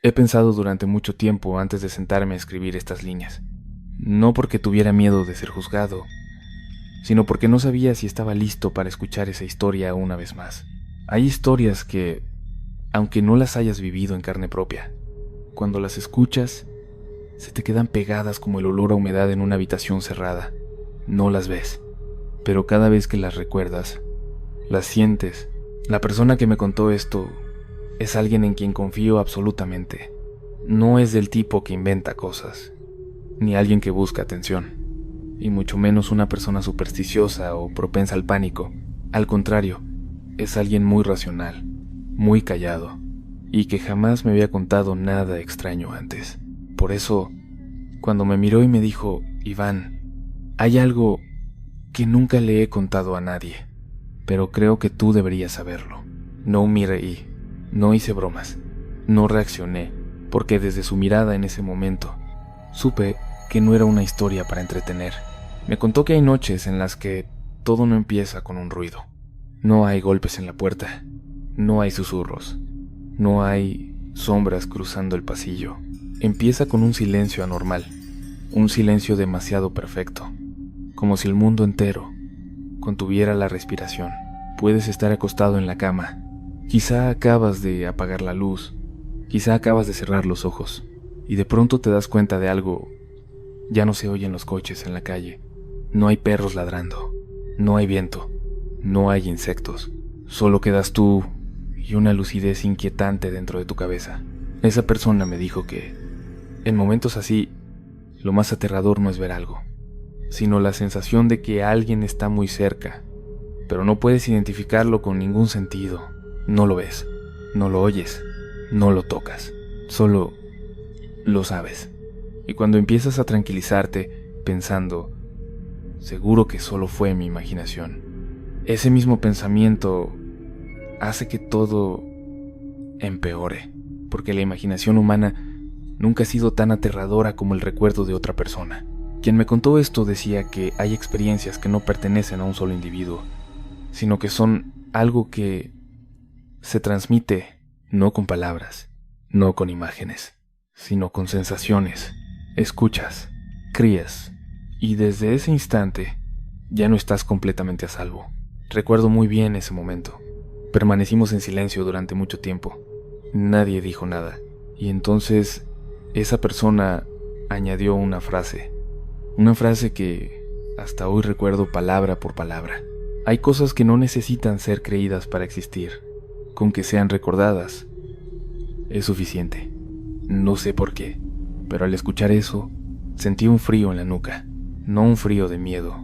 He pensado durante mucho tiempo antes de sentarme a escribir estas líneas. No porque tuviera miedo de ser juzgado, sino porque no sabía si estaba listo para escuchar esa historia una vez más. Hay historias que, aunque no las hayas vivido en carne propia, cuando las escuchas, se te quedan pegadas como el olor a humedad en una habitación cerrada. No las ves, pero cada vez que las recuerdas, las sientes. La persona que me contó esto es alguien en quien confío absolutamente. No es del tipo que inventa cosas, ni alguien que busca atención, y mucho menos una persona supersticiosa o propensa al pánico. Al contrario, es alguien muy racional, muy callado, y que jamás me había contado nada extraño antes. Por eso, cuando me miró y me dijo, Iván, hay algo que nunca le he contado a nadie, pero creo que tú deberías saberlo. No me reí, no hice bromas, no reaccioné, porque desde su mirada en ese momento, supe que no era una historia para entretener. Me contó que hay noches en las que todo no empieza con un ruido. No hay golpes en la puerta, no hay susurros, no hay sombras cruzando el pasillo. Empieza con un silencio anormal, un silencio demasiado perfecto, como si el mundo entero contuviera la respiración. Puedes estar acostado en la cama, quizá acabas de apagar la luz, quizá acabas de cerrar los ojos, y de pronto te das cuenta de algo. Ya no se oyen los coches en la calle, no hay perros ladrando, no hay viento, no hay insectos, solo quedas tú y una lucidez inquietante dentro de tu cabeza. Esa persona me dijo que, en momentos así, lo más aterrador no es ver algo, sino la sensación de que alguien está muy cerca, pero no puedes identificarlo con ningún sentido. No lo ves, no lo oyes, no lo tocas, solo lo sabes. Y cuando empiezas a tranquilizarte pensando, seguro que solo fue mi imaginación, ese mismo pensamiento hace que todo empeore, porque la imaginación humana nunca ha sido tan aterradora como el recuerdo de otra persona. Quien me contó esto decía que hay experiencias que no pertenecen a un solo individuo, sino que son algo que se transmite no con palabras, no con imágenes, sino con sensaciones. Escuchas, crías, y desde ese instante ya no estás completamente a salvo. Recuerdo muy bien ese momento. Permanecimos en silencio durante mucho tiempo. Nadie dijo nada. Y entonces esa persona añadió una frase que hasta hoy recuerdo palabra por palabra. Hay cosas que no necesitan ser creídas para existir. Con que sean recordadas es suficiente. No sé por qué, pero al escuchar eso, sentí un frío en la nuca. No un frío de miedo,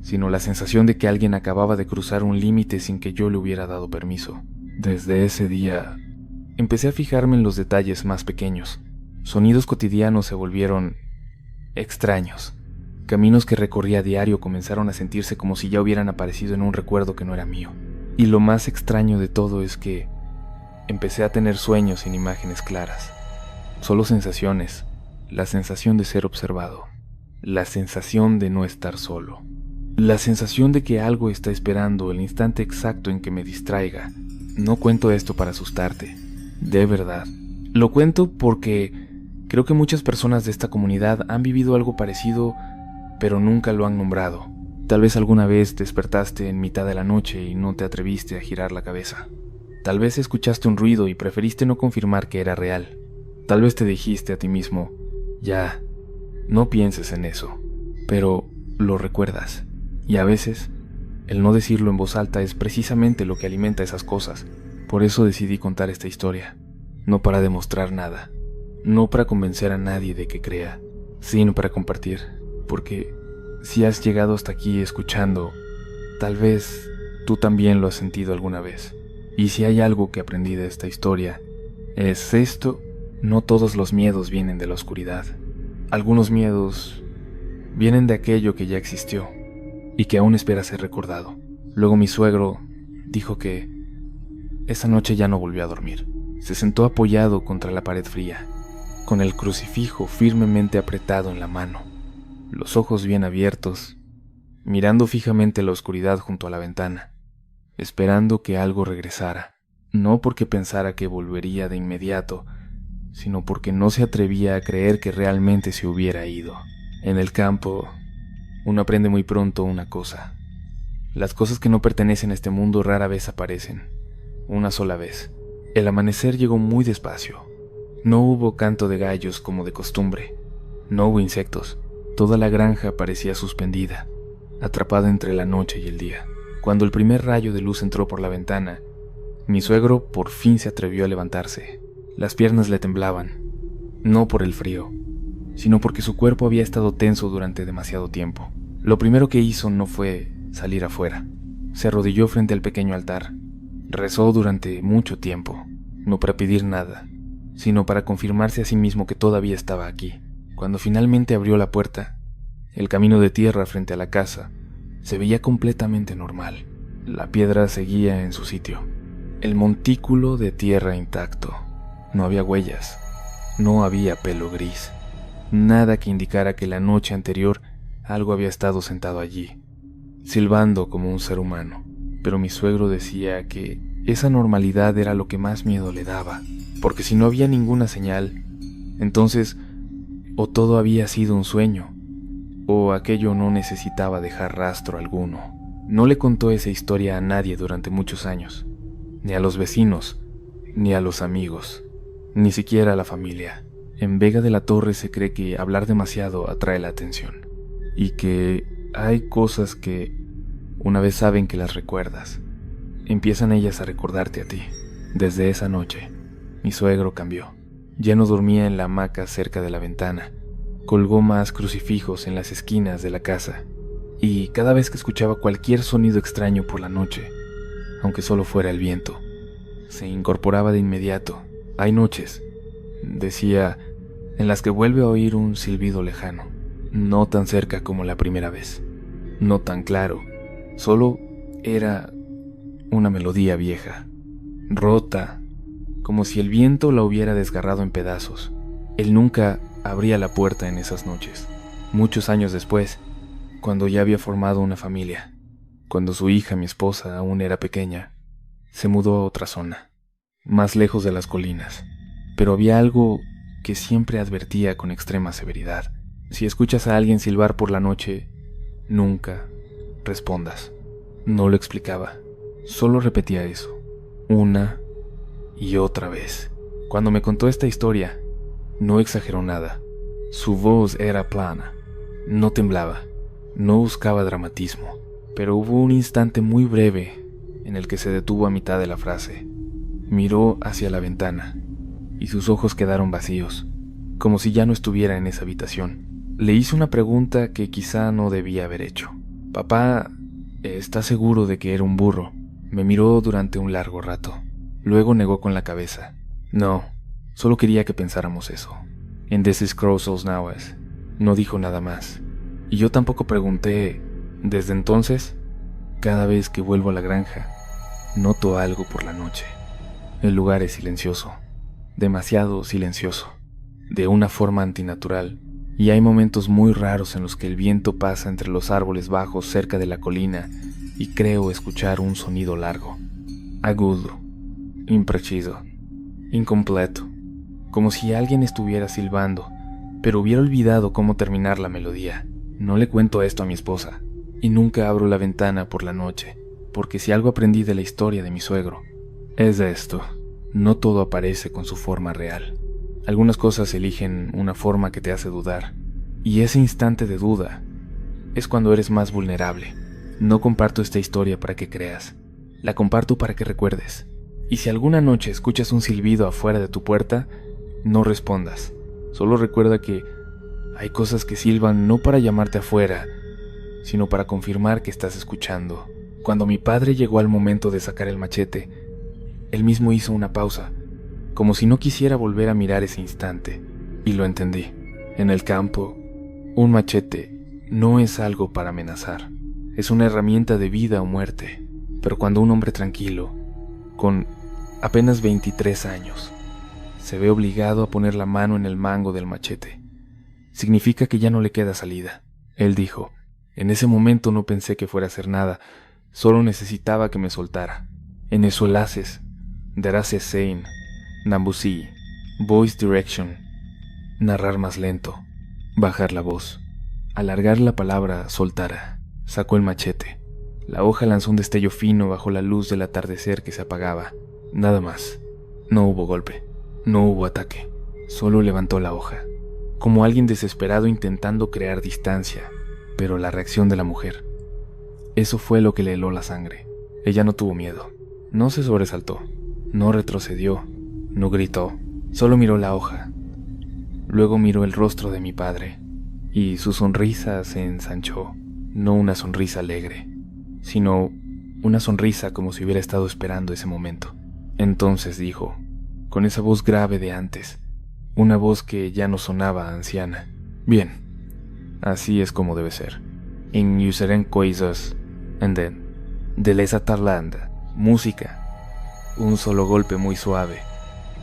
sino la sensación de que alguien acababa de cruzar un límite sin que yo le hubiera dado permiso. Desde ese día, empecé a fijarme en los detalles más pequeños. Sonidos cotidianos se volvieron extraños. Caminos que recorría a diario comenzaron a sentirse como si ya hubieran aparecido en un recuerdo que no era mío. Y lo más extraño de todo es que empecé a tener sueños sin imágenes claras. Solo sensaciones, la sensación de ser observado, la sensación de no estar solo, la sensación de que algo está esperando el instante exacto en que me distraiga. No cuento esto para asustarte, de verdad. Lo cuento porque creo que muchas personas de esta comunidad han vivido algo parecido, pero nunca lo han nombrado. Tal vez alguna vez despertaste en mitad de la noche y no te atreviste a girar la cabeza. Tal vez escuchaste un ruido y preferiste no confirmar que era real. Tal vez te dijiste a ti mismo, ya, no pienses en eso, pero lo recuerdas. Y a veces, el no decirlo en voz alta es precisamente lo que alimenta esas cosas. Por eso decidí contar esta historia, no para demostrar nada, no para convencer a nadie de que crea, sino para compartir, porque si has llegado hasta aquí escuchando, tal vez tú también lo has sentido alguna vez. Y si hay algo que aprendí de esta historia, es esto: no todos los miedos vienen de la oscuridad. Algunos miedos vienen de aquello que ya existió y que aún espera ser recordado. Luego mi suegro dijo que esa noche ya no volvió a dormir. Se sentó apoyado contra la pared fría, con el crucifijo firmemente apretado en la mano, los ojos bien abiertos, mirando fijamente la oscuridad junto a la ventana, esperando que algo regresara, no porque pensara que volvería de inmediato, sino porque no se atrevía a creer que realmente se hubiera ido. En el campo, uno aprende muy pronto una cosa. Las cosas que no pertenecen a este mundo rara vez aparecen, una sola vez. El amanecer llegó muy despacio. No hubo canto de gallos como de costumbre. No hubo insectos. Toda la granja parecía suspendida, atrapada entre la noche y el día. Cuando el primer rayo de luz entró por la ventana, mi suegro por fin se atrevió a levantarse. Las piernas le temblaban, no por el frío, sino porque su cuerpo había estado tenso durante demasiado tiempo. Lo primero que hizo no fue salir afuera. Se arrodilló frente al pequeño altar. Rezó durante mucho tiempo, no para pedir nada, sino para confirmarse a sí mismo que todavía estaba aquí. Cuando finalmente abrió la puerta, el camino de tierra frente a la casa se veía completamente normal. La piedra seguía en su sitio, el montículo de tierra intacto. No había huellas, no había pelo gris, nada que indicara que la noche anterior algo había estado sentado allí, silbando como un ser humano. Pero mi suegro decía que esa normalidad era lo que más miedo le daba, porque si no había ninguna señal, entonces o todo había sido un sueño, o aquello no necesitaba dejar rastro alguno. No le contó esa historia a nadie durante muchos años, ni a los vecinos, ni a los amigos, ni siquiera a la familia. En Vega de la Torre se cree que hablar demasiado atrae la atención, y que hay cosas que, una vez saben que las recuerdas, empiezan ellas a recordarte a ti. Desde esa noche, mi suegro cambió. Ya no dormía en la hamaca cerca de la ventana, colgó más crucifijos en las esquinas de la casa, y cada vez que escuchaba cualquier sonido extraño por la noche, aunque solo fuera el viento, se incorporaba de inmediato. Hay noches, decía, en las que vuelve a oír un silbido lejano, no tan cerca como la primera vez, no tan claro, solo era una melodía vieja, rota, como si el viento la hubiera desgarrado en pedazos. Él nunca abría la puerta en esas noches. Muchos años después, cuando ya había formado una familia, cuando su hija, mi esposa, aún era pequeña, se mudó a otra zona, más lejos de las colinas. Pero había algo que siempre advertía con extrema severidad. Si escuchas a alguien silbar por la noche, nunca respondas. No lo explicaba, solo repetía eso, una y otra vez. Cuando me contó esta historia, no exageró nada. Su voz era plana, no temblaba, no buscaba dramatismo, pero hubo un instante muy breve en el que se detuvo a mitad de la frase. Miró hacia la ventana y sus ojos quedaron vacíos, como si ya no estuviera en esa habitación. Le hice una pregunta que quizá no debía haber hecho. «Papá, ¿estás seguro de que era un burro?» Me miró durante un largo rato. Luego negó con la cabeza. «No, solo quería que pensáramos eso. And this is Crowsall's Nawas». No dijo nada más. Y yo tampoco pregunté. Desde entonces, cada vez que vuelvo a la granja, noto algo por la noche. El lugar es silencioso, demasiado silencioso, de una forma antinatural, y hay momentos muy raros en los que el viento pasa entre los árboles bajos cerca de la colina y creo escuchar un sonido largo, agudo, impreciso, incompleto, como si alguien estuviera silbando, pero hubiera olvidado cómo terminar la melodía. No le cuento esto a mi esposa, y nunca abro la ventana por la noche, porque si algo aprendí de la historia de mi suegro, es esto: no todo aparece con su forma real. Algunas cosas eligen una forma que te hace dudar, y ese instante de duda es cuando eres más vulnerable. No comparto esta historia para que creas, la comparto para que recuerdes. Y si alguna noche escuchas un silbido afuera de tu puerta, no respondas. Solo recuerda que hay cosas que silban no para llamarte afuera, sino para confirmar que estás escuchando. Cuando mi padre llegó al momento de sacar el machete, él mismo hizo una pausa, como si no quisiera volver a mirar ese instante, y lo entendí. En el campo, un machete no es algo para amenazar, es una herramienta de vida o muerte. Pero cuando un hombre tranquilo, con apenas 23 años, se ve obligado a poner la mano en el mango del machete, significa que ya no le queda salida. Él dijo: «En ese momento no pensé que fuera a hacer nada, solo necesitaba que me soltara». En eso Laces, Derace Sein, Nambusi, Voice direction. Narrar más lento. Bajar la voz. Alargar la palabra soltara. Sacó el machete. La hoja lanzó un destello fino bajo la luz del atardecer que se apagaba. Nada más. No hubo golpe. No hubo ataque. Solo levantó la hoja. Como alguien desesperado intentando crear distancia. Pero la reacción de la mujer. Eso fue lo que le heló la sangre. Ella no tuvo miedo. No se sobresaltó. No retrocedió. No gritó. Solo miró la hoja. Luego miró el rostro de mi padre. Y su sonrisa se ensanchó. No una sonrisa alegre, sino una sonrisa como si hubiera estado esperando ese momento. Entonces dijo, con esa voz grave de antes, una voz que ya no sonaba anciana: bien, así es como debe ser. En usaren coisas, and then, de lesa tarlanda, música, un solo golpe muy suave,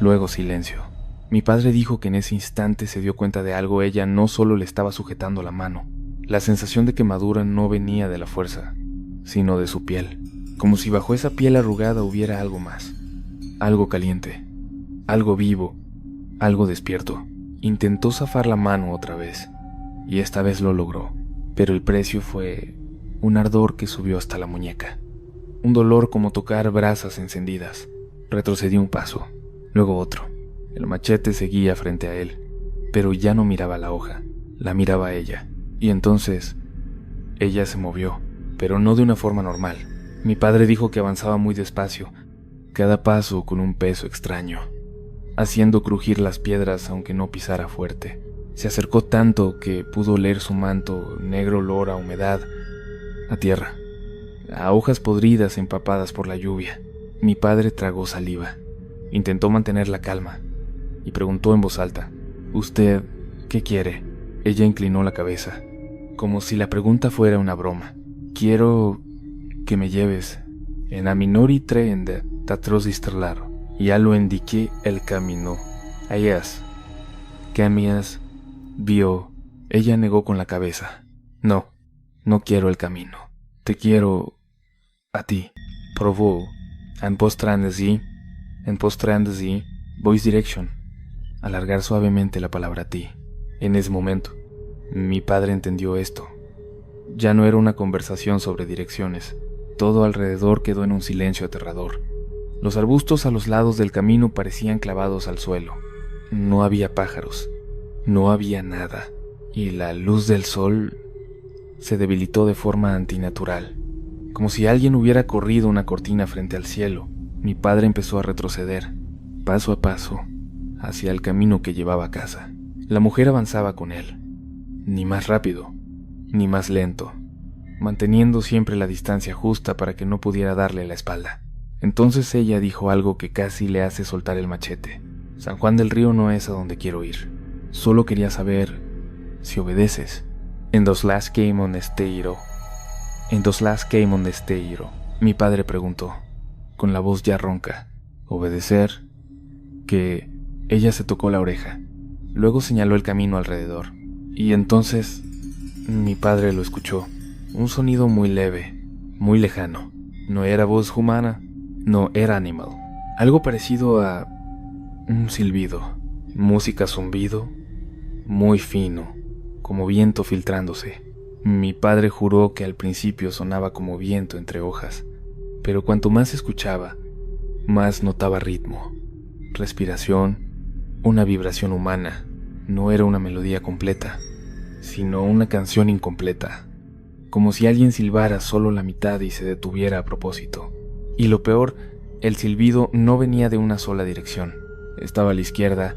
luego silencio. Mi padre dijo que en ese instante se dio cuenta de algo. Ella no solo le estaba sujetando la mano. La sensación de quemadura no venía de la fuerza, sino de su piel, como si bajo esa piel arrugada hubiera algo más, algo caliente, algo vivo, algo despierto. Intentó zafar la mano otra vez, y esta vez lo logró, pero el precio fue un ardor que subió hasta la muñeca, un dolor como tocar brasas encendidas. Retrocedió un paso, luego otro. El machete seguía frente a él, pero ya no miraba la hoja, la miraba a ella. Y entonces, ella se movió, pero no de una forma normal. Mi padre dijo que avanzaba muy despacio, cada paso con un peso extraño, haciendo crujir las piedras aunque no pisara fuerte. Se acercó tanto que pudo oler su manto, negro olor a humedad, a tierra, a hojas podridas empapadas por la lluvia. Mi padre tragó saliva, intentó mantener la calma y preguntó en voz alta, «¿Usted qué quiere?» Ella inclinó la cabeza, como si la pregunta fuera una broma. «Quiero que me lleves en a minori trend tatrosistrlaro». Ya lo indiqué el camino. Ayas, Camias, vio. Ella negó con la cabeza. «No, no quiero el camino. Te quiero a ti». Probó. En postrandesi, voice direction. Alargar suavemente la palabra ti. En ese momento, mi padre entendió esto. Ya no era una conversación sobre direcciones. Todo alrededor quedó en un silencio aterrador. Los arbustos a los lados del camino parecían clavados al suelo. No había pájaros. No había nada. Y la luz del sol se debilitó de forma antinatural, como si alguien hubiera corrido una cortina frente al cielo. Mi padre empezó a retroceder, paso a paso, hacia el camino que llevaba a casa. La mujer avanzaba con él, ni más rápido, ni más lento, manteniendo siempre la distancia justa para que no pudiera darle la espalda. Entonces ella dijo algo que casi le hace soltar el machete. «San Juan del Río no es a donde quiero ir. Solo quería saber si obedeces». «En dos last came on esteiro». «En dos last came on esteiro», mi padre preguntó, con la voz ya ronca. «¿Obedecer?» Que ella se tocó la oreja. Luego señaló el camino alrededor. Y entonces mi padre lo escuchó. Un sonido muy leve, muy lejano. No era voz humana, no era animal. Algo parecido a un silbido. Música zumbido, muy fino, como viento filtrándose. Mi padre juró que al principio sonaba como viento entre hojas, pero cuanto más escuchaba, más notaba ritmo, respiración, una vibración humana. No era una melodía completa, sino una canción incompleta, como si alguien silbara solo la mitad y se detuviera a propósito. Y lo peor, el silbido no venía de una sola dirección. Estaba a la izquierda,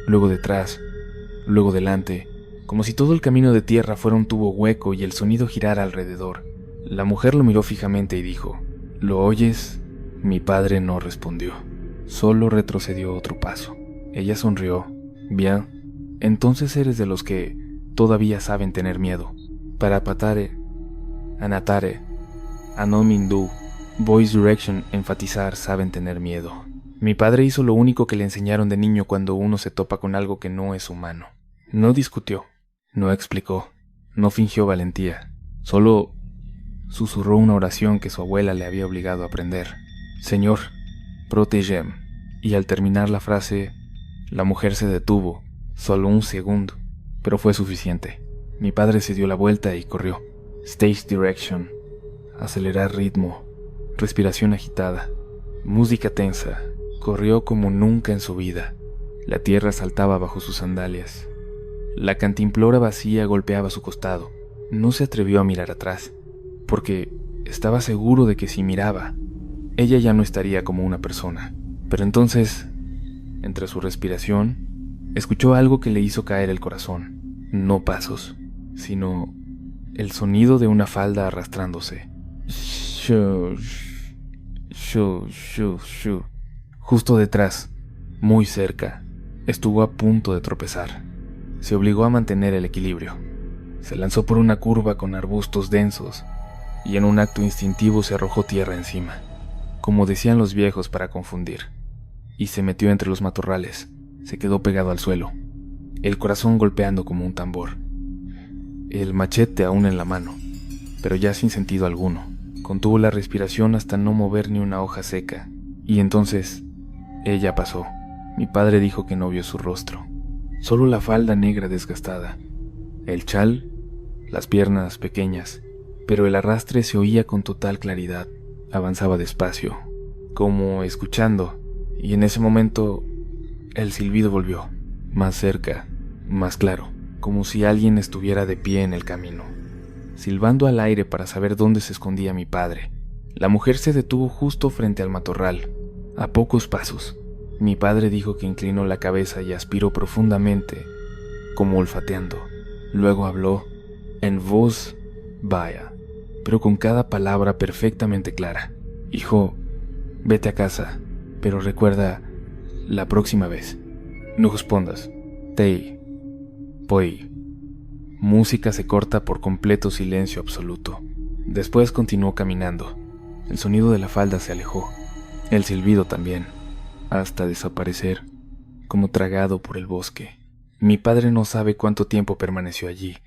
luego detrás, luego delante, como si todo el camino de tierra fuera un tubo hueco y el sonido girara alrededor. La mujer lo miró fijamente y dijo, «¿Lo oyes?» Mi padre no respondió, solo retrocedió otro paso. Ella sonrió. «Bien, entonces eres de los que todavía saben tener miedo. Para patare, anatare, anomindu, voice direction, enfatizar, saben tener miedo». Mi padre hizo lo único que le enseñaron de niño cuando uno se topa con algo que no es humano. No discutió, no explicó, no fingió valentía, solo susurró una oración que su abuela le había obligado a aprender. «Señor, protégeme». Y al terminar la frase, La mujer se detuvo, solo un segundo, pero fue suficiente. Mi padre se dio la vuelta y corrió. Stage direction, acelerar ritmo, respiración agitada, música tensa. Corrió como nunca en su vida. La tierra saltaba bajo sus sandalias. La cantimplora vacía golpeaba su costado. No se atrevió a mirar atrás, porque estaba seguro de que si miraba, ella ya no estaría como una persona. Pero entonces, entre su respiración, escuchó algo que le hizo caer el corazón. No pasos, sino el sonido de una falda arrastrándose. Shu, shu, shu, shu. Justo detrás, muy cerca, estuvo a punto de tropezar. Se obligó a mantener el equilibrio. Se lanzó por una curva con arbustos densos y en un acto instintivo se arrojó tierra encima, como decían los viejos para confundir, y se metió entre los matorrales. Se quedó pegado al suelo, el corazón golpeando como un tambor, el machete aún en la mano, pero ya sin sentido alguno. Contuvo la respiración hasta no mover ni una hoja seca, y entonces ella pasó. Mi padre dijo que no vio su rostro, solo la falda negra desgastada, el chal, las piernas pequeñas, pero el arrastre se oía con total claridad. Avanzaba despacio, como escuchando, y en ese momento el silbido volvió, más cerca, más claro, como si alguien estuviera de pie en el camino, silbando al aire para saber dónde se escondía mi padre. La mujer se detuvo justo frente al matorral, a pocos pasos. Mi padre dijo que inclinó la cabeza y aspiró profundamente, como olfateando. Luego habló en voz baja, pero con cada palabra perfectamente clara. Hijo, vete a casa, pero recuerda, la próxima vez, no respondas. Tei, poi. Música se corta por completo silencio absoluto. Después continuó caminando. El sonido de la falda se alejó, el silbido también, hasta desaparecer, como tragado por el bosque. Mi padre no sabe cuánto tiempo permaneció allí.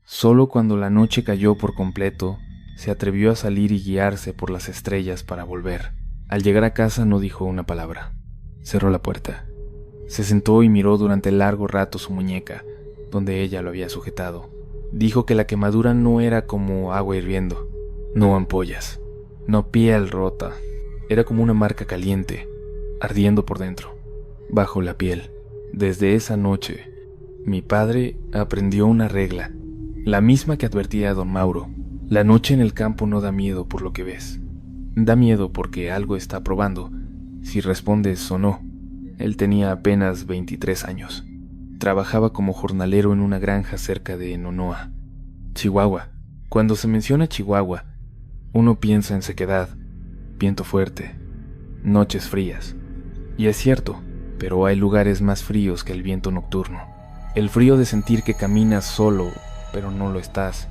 Solo cuando la noche cayó por completo, se atrevió a salir y guiarse por las estrellas para volver. Al llegar a casa no dijo una palabra. Cerró la puerta. Se sentó y miró durante largo rato su muñeca, donde ella lo había sujetado. Dijo que la quemadura no era como agua hirviendo, no ampollas, no piel rota. Era como una marca caliente, ardiendo por dentro, bajo la piel. Desde esa noche, mi padre aprendió una regla, la misma que advertía a don Mauro. La noche en el campo no da miedo por lo que ves. Da miedo porque algo está probando, si respondes o no. Él tenía apenas 23 años. Trabajaba como jornalero en una granja cerca de Nonoa, Chihuahua. Cuando se menciona Chihuahua, uno piensa en sequedad, viento fuerte, noches frías. Y es cierto, pero hay lugares más fríos que el viento nocturno. El frío de sentir que caminas solo, pero no lo estás.